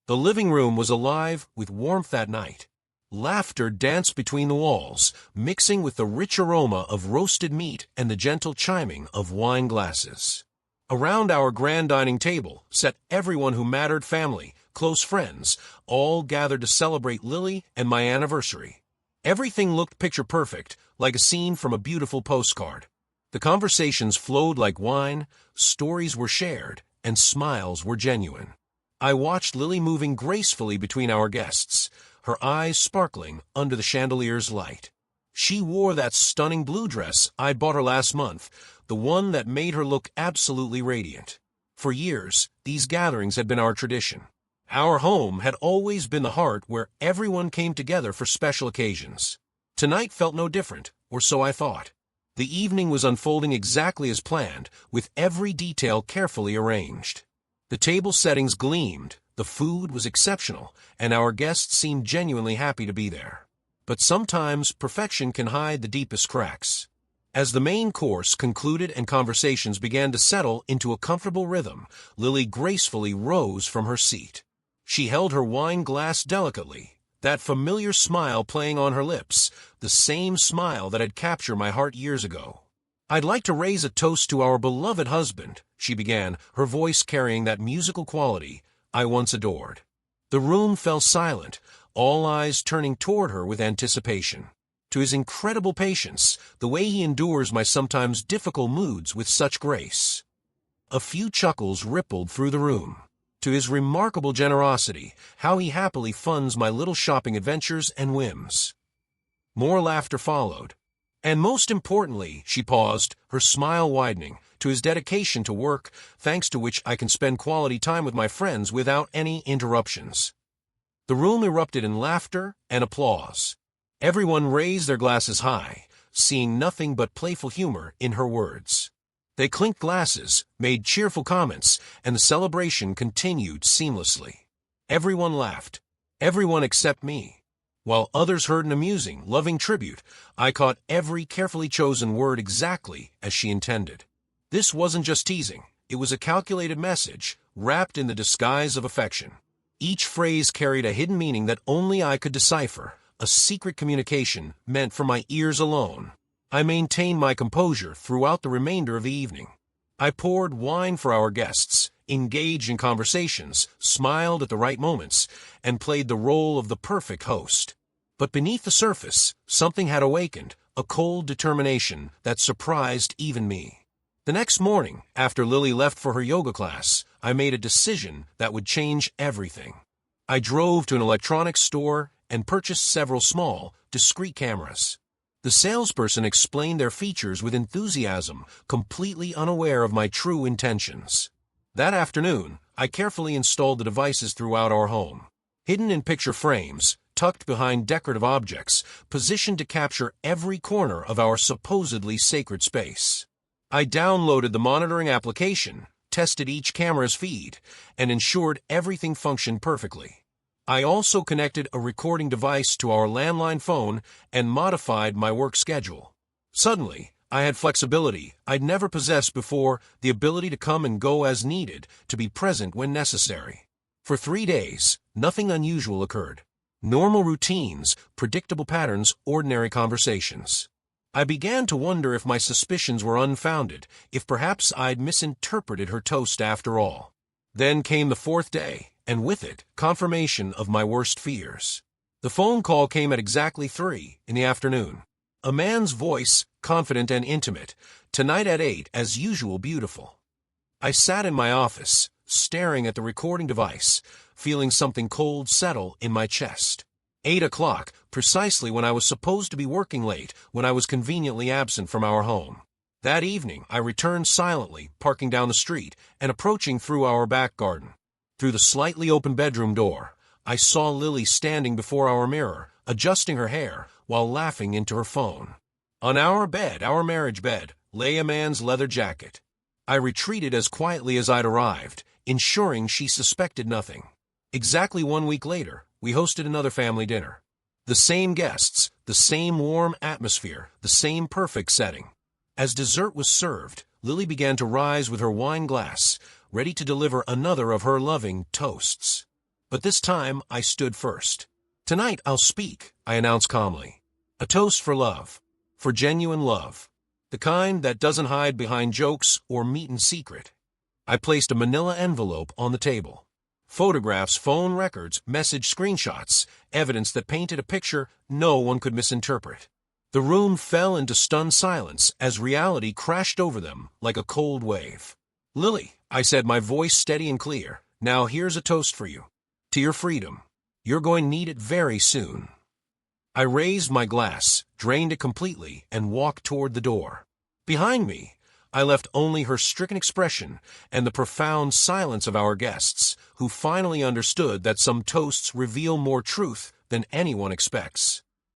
The living room was alive with warmth that night. Laughter danced between the walls, mixing with the rich aroma of roasted meat and the gentle chiming of wine glasses. Around our grand dining table sat everyone who mattered: family, close friends, all gathered to celebrate Lily and my anniversary. Everything looked picture perfect, like a scene from a beautiful postcard. The conversations flowed like wine, stories were shared, and smiles were genuine. I watched Lily moving gracefully between our guests, her eyes sparkling under the chandelier's light. She wore that stunning blue dress I'd bought her last month, the one that made her look absolutely radiant. For years, these gatherings had been our tradition. Our home had always been the heart where everyone came together for special occasions. Tonight felt no different, or so I thought. The evening was unfolding exactly as planned, with every detail carefully arranged. The table settings gleamed, the food was exceptional, and our guests seemed genuinely happy to be there. But sometimes perfection can hide the deepest cracks. As the main course concluded and conversations began to settle into a comfortable rhythm, Lily gracefully rose from her seat. She held her wine glass delicately, that familiar smile playing on her lips, the same smile that had captured my heart years ago. "I'd like to raise a toast to our beloved husband," she began, her voice carrying that musical quality I once adored. The room fell silent, all eyes turning toward her with anticipation. To his incredible patience, the way he endures my sometimes difficult moods with such grace. A few chuckles rippled through the room. To his remarkable generosity, how he happily funds my little shopping adventures and whims. More laughter followed. And most importantly, she paused, her smile widening, to his dedication to work, thanks to which I can spend quality time with my friends without any interruptions. The room erupted in laughter and applause. Everyone raised their glasses high, seeing nothing but playful humor in her words. They clinked glasses, made cheerful comments, and the celebration continued seamlessly. Everyone laughed, everyone except me. While others heard an amusing, loving tribute, I caught every carefully chosen word exactly as she intended. This wasn't just teasing, it was a calculated message, wrapped in the disguise of affection. Each phrase carried a hidden meaning that only I could decipher, a secret communication meant for my ears alone. I maintained my composure throughout the remainder of the evening. I poured wine for our guests, engaged in conversations, smiled at the right moments, and played the role of the perfect host. But beneath the surface, something had awakened, a cold determination that surprised even me. The next morning, after Lily left for her yoga class, I made a decision that would change everything. I drove to an electronics store and purchased several small, discreet cameras. The salesperson explained their features with enthusiasm, completely unaware of my true intentions. That afternoon, I carefully installed the devices throughout our home. Hidden in picture frames, tucked behind decorative objects, positioned to capture every corner of our supposedly sacred space. I downloaded the monitoring application, tested each camera's feed, and ensured everything functioned perfectly. I also connected a recording device to our landline phone and modified my work schedule. Suddenly, I had flexibility I'd never possessed before, the ability to come and go as needed, to be present when necessary. For 3 days, nothing unusual occurred. Normal routines, predictable patterns, ordinary conversations. I began to wonder if my suspicions were unfounded, if perhaps I'd misinterpreted her toast after all. Then came the 4th day, and with it, confirmation of my worst fears. The phone call came at exactly 3 in the afternoon. A man's voice, confident and intimate, "Tonight at 8, as usual, beautiful." I sat in my office, staring at the recording device, feeling something cold settle in my chest. 8 o'clock, precisely when I was supposed to be working late, when I was conveniently absent from our home. That evening, I returned silently, parking down the street, and approaching through our back garden. Through the slightly open bedroom door, I saw Lily standing before our mirror, adjusting her hair, while laughing into her phone. On our bed, our marriage bed, lay a man's leather jacket. I retreated as quietly as I'd arrived, ensuring she suspected nothing. Exactly 1 week later, we hosted another family dinner. The same guests, the same warm atmosphere, the same perfect setting. As dessert was served, Lily began to rise with her wine glass, ready to deliver another of her loving toasts. But this time I stood first. "Tonight I'll speak," I announced calmly. "A toast for love. For genuine love. The kind that doesn't hide behind jokes or meet in secret." I placed a manila envelope on the table. Photographs, phone records, message screenshots, evidence that painted a picture no one could misinterpret. The room fell into stunned silence as reality crashed over them like a cold wave. "Lily," I said, my voice steady and clear, "now here's a toast for you. To your freedom. You're going to need it very soon." I raised my glass, drained it completely, and walked toward the door. Behind me, I left only her stricken expression and the profound silence of our guests, who finally understood that some toasts reveal more truth than anyone expects.